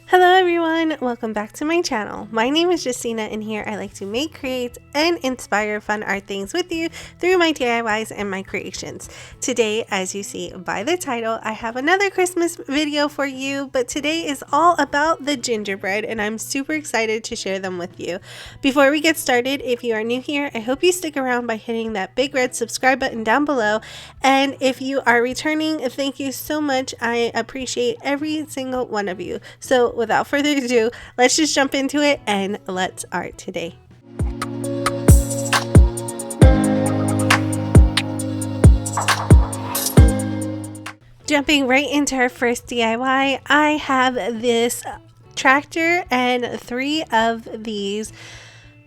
Hello everyone, welcome back to my channel. My name is Justina and here I like to make, create, and inspire fun art things with you through my DIYs and my creations. Today, as you see by the title, I have another Christmas video for you, but today is all about the gingerbread and I'm super excited to share them with you. Before we get started, if you are new here, I hope you stick around by hitting that big red subscribe button down below, and if you are returning, thank you so much. I appreciate every single one of you. So without further ado, let's just jump into it and let's art today. Jumping right into our first DIY, I have this tractor and 3 of these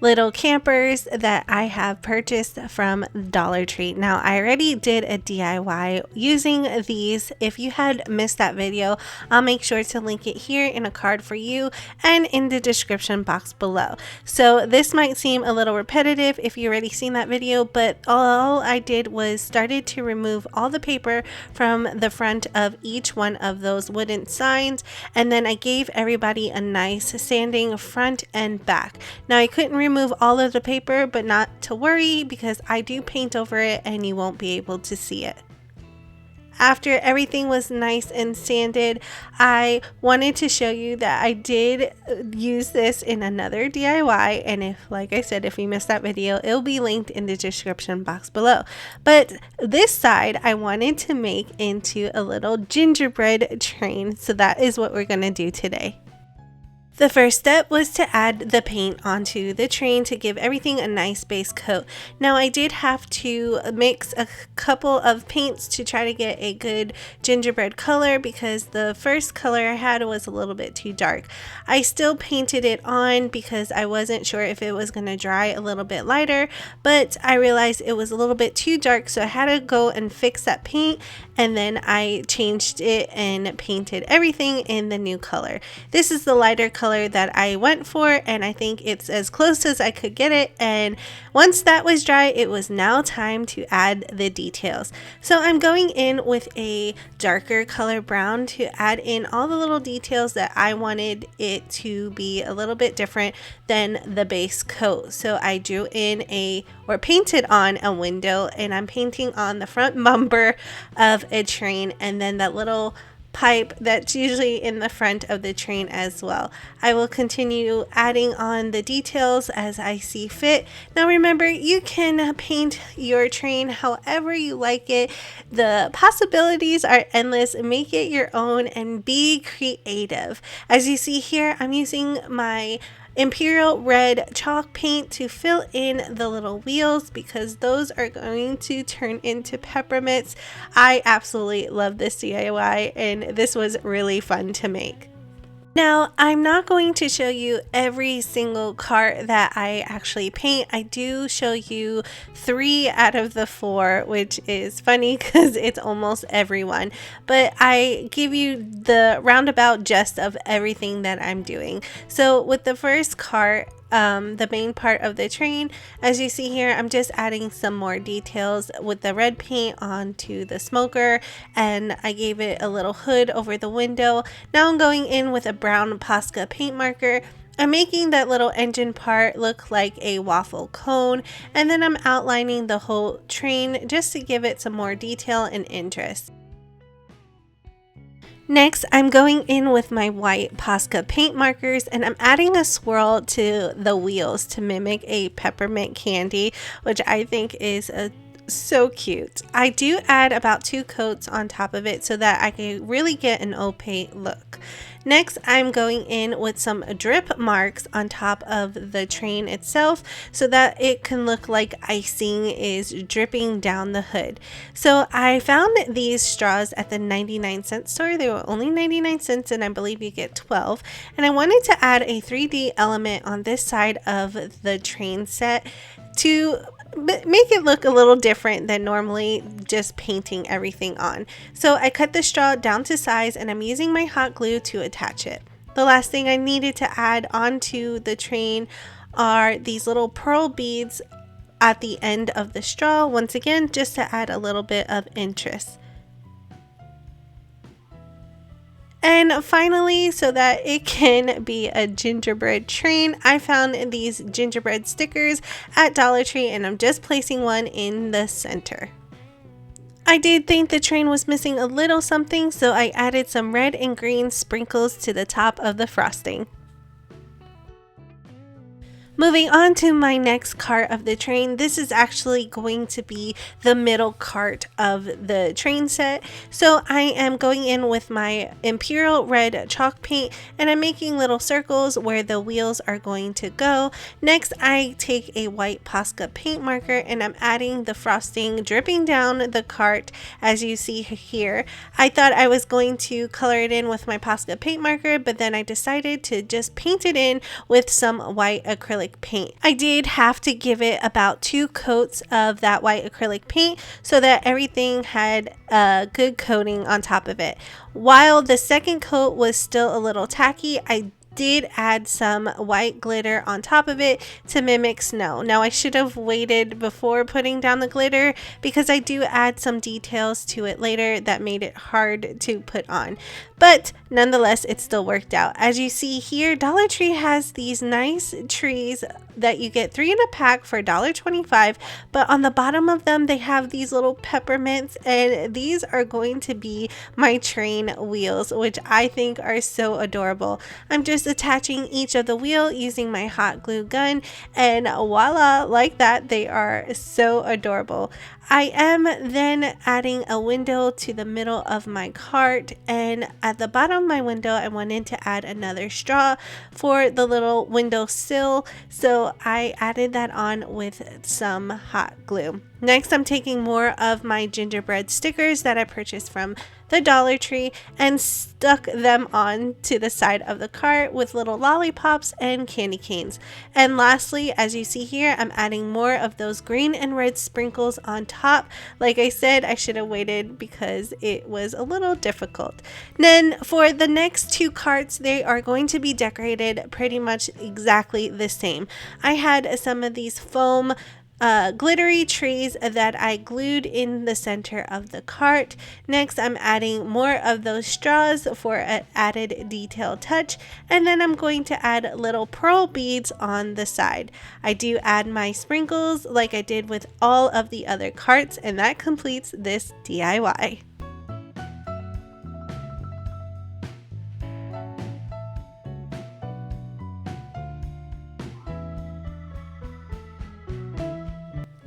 little campers that I have purchased from Dollar Tree. Now, I already did a DIY using these. If you had missed that video, I'll make sure to link it here in a card for you and in the description box below. So this might seem a little repetitive if you've already seen that video, but all I did was started to remove all the paper from the front of each one of those wooden signs, and then I gave everybody a nice sanding front and back. Now, I couldn't remove all of the paper, but not to worry because I do paint over it and you won't be able to see it. After everything was nice and sanded, I wanted to show you that I did use this in another DIY, and if, like I said, if you missed that video, it'll be linked in the description box below. But this side I wanted to make into a little gingerbread train, so that is what we're going to do today. The first step was to add the paint onto the train to give everything a nice base coat. Now, I did have to mix a couple of paints to try to get a good gingerbread color because the first color I had was a little bit too dark. I still painted it on because I wasn't sure if it was going to dry a little bit lighter, but I realized it was a little bit too dark, so I had to go and fix that paint, and then I changed it and painted everything in the new color. This is the lighter color that I went for, and I think it's as close as I could get it. And once that was dry, it was now time to add the details. So I'm going in with a darker color brown to add in all the little details that I wanted it to be a little bit different than the base coat. So I drew in painted on a window, and I'm painting on the front bumper of a train, and then that little pipe that's usually in the front of the train as well. I will continue adding on the details as I see fit. Now remember, you can paint your train however you like it. The possibilities are endless. Make it your own and be creative. As you see here, I'm using my Imperial red chalk paint to fill in the little wheels because those are going to turn into peppermints. I absolutely love this DIY and this was really fun to make. Now, I'm not going to show you every single cart that I actually paint. I do show you 3 out of the 4, which is funny because it's almost everyone. But I give you the roundabout gist of everything that I'm doing. So with the first cart, the main part of the train, as you see here, I'm just adding some more details with the red paint onto the smoker, and I gave it a little hood over the window. Now I'm going in with a brown Posca paint marker. I'm making that little engine part look like a waffle cone, and then I'm outlining the whole train just to give it some more detail and interest. Next, I'm going in with my white Posca paint markers, and I'm adding a swirl to the wheels to mimic a peppermint candy, which I think is so cute. I do add about 2 coats on top of it so that I can really get an opaque look. Next, I'm going in with some drip marks on top of the train itself so that it can look like icing is dripping down the hood. So I found these straws at the 99-cent store. They were only 99 cents and I believe you get 12. And I wanted to add a 3D element on this side of the train set to make it look a little different than normally just painting everything on. So I cut the straw down to size and I'm using my hot glue to attach it. The last thing I needed to add onto the train are these little pearl beads at the end of the straw, once again just to add a little bit of interest. And finally, so that it can be a gingerbread train, I found these gingerbread stickers at Dollar Tree, and I'm just placing one in the center. I did think the train was missing a little something, so I added some red and green sprinkles to the top of the frosting. Moving on to my next cart of the train, this is actually going to be the middle cart of the train set. So I am going in with my Imperial Red chalk paint, and I'm making little circles where the wheels are going to go. Next, I take a white Posca paint marker and I'm adding the frosting dripping down the cart as you see here. I thought I was going to color it in with my Posca paint marker, but then I decided to just paint it in with some white acrylic paint. I did have to give it about 2 coats of that white acrylic paint so that everything had a good coating on top of it. While the second coat was still a little tacky, I did add some white glitter on top of it to mimic snow. Now I should have waited before putting down the glitter because I do add some details to it later that made it hard to put on. But nonetheless, it still worked out. As you see here, Dollar Tree has these nice trees that you get 3 in a pack for $1.25, but on the bottom of them they have these little peppermints, and these are going to be my train wheels, which I think are so adorable. I'm just attaching each of the wheel using my hot glue gun, and voila, like that, they are so adorable. I am then adding a window to the middle of my cart, and at the bottom of my window I wanted to add another straw for the little window sill, so I added that on with some hot glue. Next, I'm taking more of my gingerbread stickers that I purchased from the Dollar Tree and stuck them on to the side of the cart with little lollipops and candy canes. And lastly, as you see here, I'm adding more of those green and red sprinkles on top. Like I said, I should have waited because it was a little difficult. Then for the next 2 carts, they are going to be decorated pretty much exactly the same. I had some of these foam glittery trees that I glued in the center of the cart. Next, I'm adding more of those straws for an added detail touch, and then I'm going to add little pearl beads on the side. I do add my sprinkles like I did with all of the other carts, and that completes this DIY.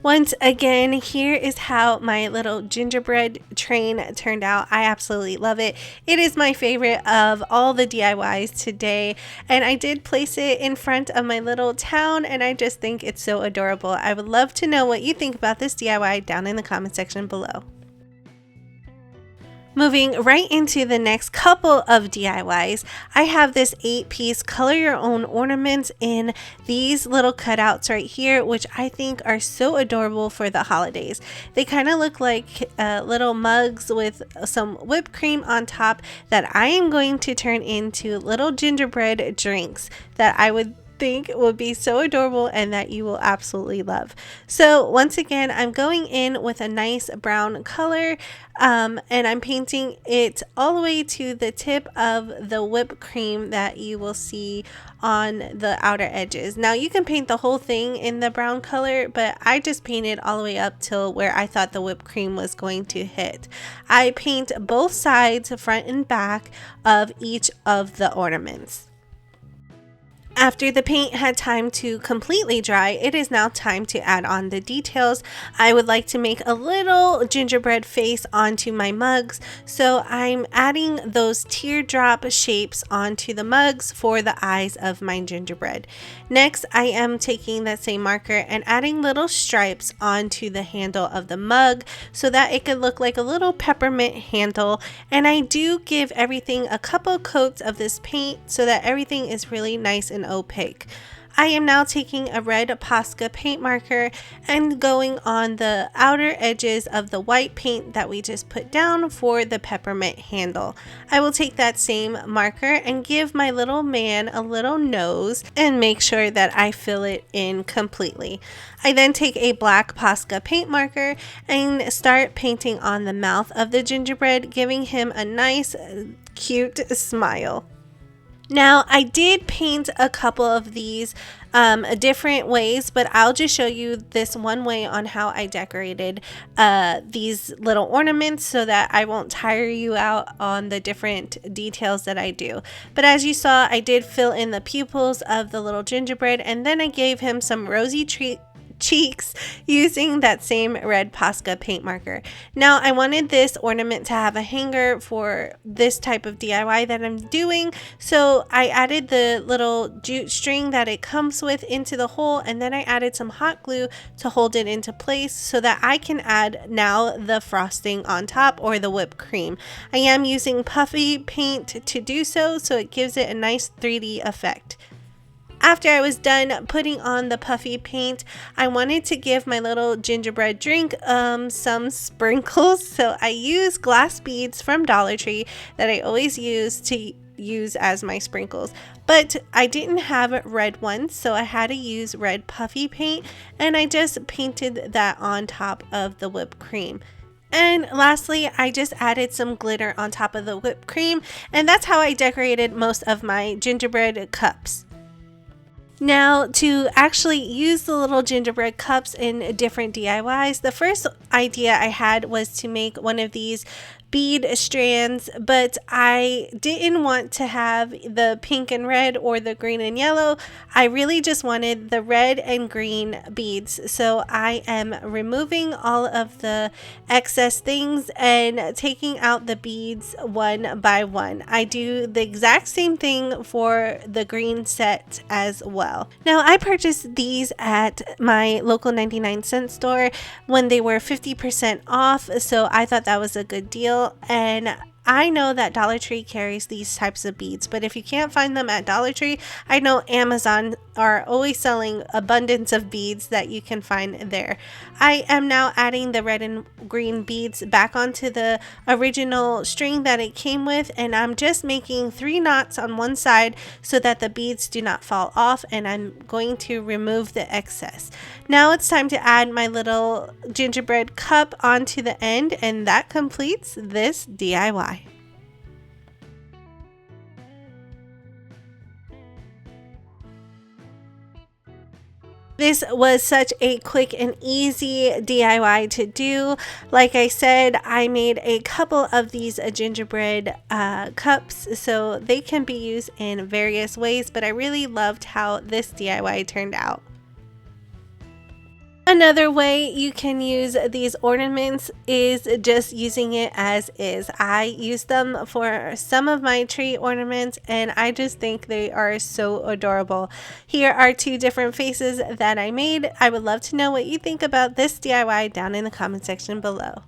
Once again, here is how my little gingerbread train turned out. I absolutely love it. It is my favorite of all the DIYs today, and I did place it in front of my little town, and I just think it's so adorable. I would love to know what you think about this DIY down in the comment section below. Moving right into the next couple of DIYs, I have this 8-piece color your own ornaments in these little cutouts right here, which I think are so adorable for the holidays. They kind of look like little mugs with some whipped cream on top that I am going to turn into little gingerbread drinks that I would think would be so adorable and that you will absolutely love. So once again, I'm going in with a nice brown color, and I'm painting it all the way to the tip of the whipped cream that you will see on the outer edges. Now you can paint the whole thing in the brown color, but I just painted all the way up till where I thought the whipped cream was going to hit. I paint both sides, front and back, of each of the ornaments. After the paint had time to completely dry, it is now time to add on the details. I would like to make a little gingerbread face onto my mugs, so I'm adding those teardrop shapes onto the mugs for the eyes of my gingerbread. Next, I am taking that same marker and adding little stripes onto the handle of the mug so that it could look like a little peppermint handle, and I do give everything a couple coats of this paint so that everything is really nice and opaque. I am now taking a red Posca paint marker and going on the outer edges of the white paint that we just put down for the peppermint handle. I will take that same marker and give my little man a little nose and make sure that I fill it in completely. I then take a black Posca paint marker and start painting on the mouth of the gingerbread, giving him a nice, cute smile. Now, I did paint a couple of these different ways, but I'll just show you this one way on how I decorated these little ornaments so that I won't tire you out on the different details that I do. But as you saw, I did fill in the pupils of the little gingerbread, and then I gave him some rosy cheeks using that same red Posca paint marker. Now I wanted this ornament to have a hanger for this type of DIY that I'm doing, so I added the little jute string that it comes with into the hole, and then I added some hot glue to hold it into place so that I can add now the frosting on top, or the whipped cream. I am using puffy paint to do so it gives it a nice 3D effect. After I was done putting on the puffy paint, I wanted to give my little gingerbread drink some sprinkles. So I used glass beads from Dollar Tree that I always use as my sprinkles. But I didn't have red ones, so I had to use red puffy paint, and I just painted that on top of the whipped cream. And lastly, I just added some glitter on top of the whipped cream, and that's how I decorated most of my gingerbread cups. Now, to actually use the little gingerbread cups in different DIYs, the first idea I had was to make one of these bead strands, but I didn't want to have the pink and red or the green and yellow. I really just wanted the red and green beads. So I am removing all of the excess things and taking out the beads one by one. I do the exact same thing for the green set as well. Now, I purchased these at my local 99-cent store when they were 50% off, so I thought that was a good deal. And I know that Dollar Tree carries these types of beads, but if you can't find them at Dollar Tree, I know Amazon are always selling abundance of beads that you can find there. I am now adding the red and green beads back onto the original string that it came with, and I'm just making 3 knots on one side so that the beads do not fall off, and I'm going to remove the excess. Now it's time to add my little gingerbread cup onto the end, and that completes this DIY. This was such a quick and easy DIY to do. Like I said, I made a couple of these gingerbread cups so they can be used in various ways, but I really loved how this DIY turned out. Another way you can use these ornaments is just using it as is. I use them for some of my tree ornaments, and I just think they are so adorable. Here are 2 different faces that I made. I would love to know what you think about this DIY down in the comment section below.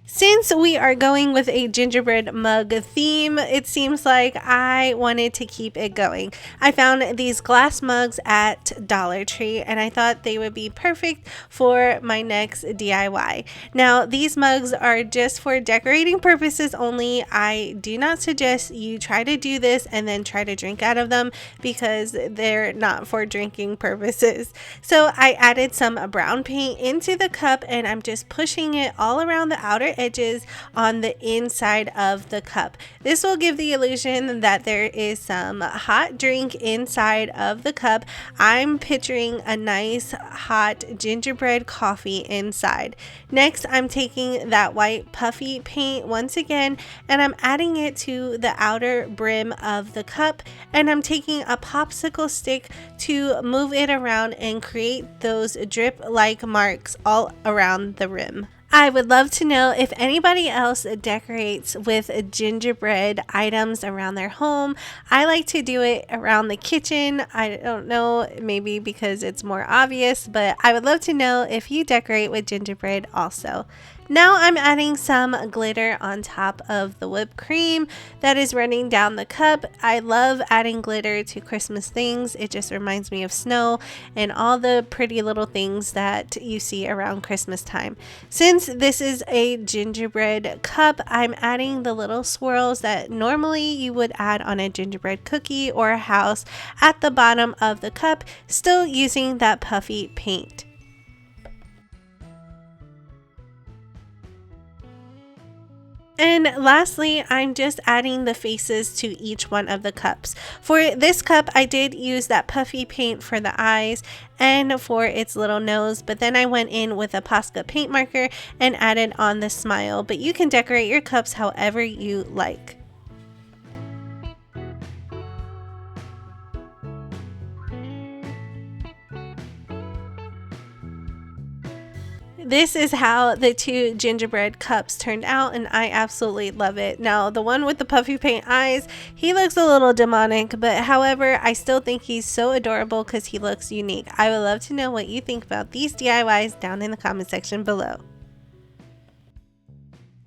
Since we are going with a gingerbread mug theme, it seems like I wanted to keep it going. I found these glass mugs at Dollar Tree, and I thought they would be perfect for my next DIY. Now, these mugs are just for decorating purposes only. I do not suggest you try to do this and then try to drink out of them, because they're not for drinking purposes. So I added some brown paint into the cup, and I'm just pushing it all around the outer edges on the inside of the cup. This will give the illusion that there is some hot drink inside of the cup. I'm picturing a nice hot gingerbread coffee inside. Next, I'm taking that white puffy paint once again, and I'm adding it to the outer brim of the cup, and I'm taking a popsicle stick to move it around and create those drip-like marks all around the rim. I would love to know if anybody else decorates with gingerbread items around their home. I like to do it around the kitchen. I don't know, maybe because it's more obvious, but I would love to know if you decorate with gingerbread also. Now I'm adding some glitter on top of the whipped cream that is running down the cup. I love adding glitter to Christmas things. It just reminds me of snow and all the pretty little things that you see around Christmas time. Since this is a gingerbread cup, I'm adding the little swirls that normally you would add on a gingerbread cookie or a house at the bottom of the cup, still using that puffy paint. And lastly, I'm just adding the faces to each one of the cups. For this cup, I did use that puffy paint for the eyes and for its little nose, but then I went in with a Posca paint marker and added on the smile. But you can decorate your cups however you like. This is how the two gingerbread cups turned out, and I absolutely love it. Now, the one with the puffy paint eyes, he looks a little demonic, but however, I still think he's so adorable because he looks unique. I would love to know what you think about these DIYs down in the comment section below.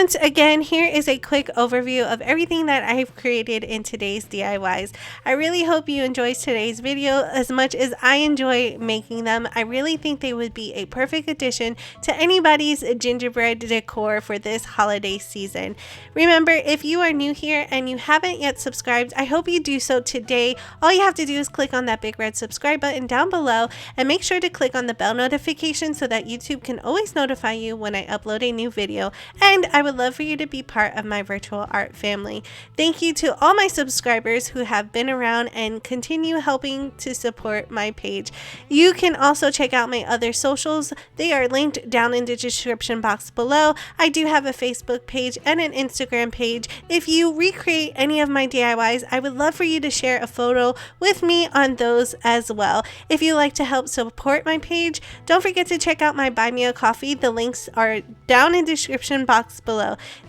Once again, here is a quick overview of everything that I've created in today's DIYs. I really hope you enjoyed today's video as much as I enjoy making them. I really think they would be a perfect addition to anybody's gingerbread decor for this holiday season. Remember, if you are new here and you haven't yet subscribed, I hope you do so today. All you have to do is click on that big red subscribe button down below and make sure to click on the bell notification so that YouTube can always notify you when I upload a new video. And I would love for you to be part of my virtual art family. Thank you to all my subscribers who have been around and continue helping to support my page. You can also check out my other socials. They are linked down in the description box below. I do have a Facebook page and an Instagram page. If you recreate any of my DIYs, I would love for you to share a photo with me on those as well. If you like to help support my page, don't forget to check out my Buy Me a Coffee. The links are down in the description box below.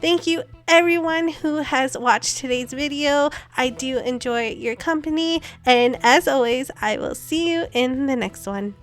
Thank you everyone who has watched today's video. I do enjoy your company, and as always, I will see you in the next one.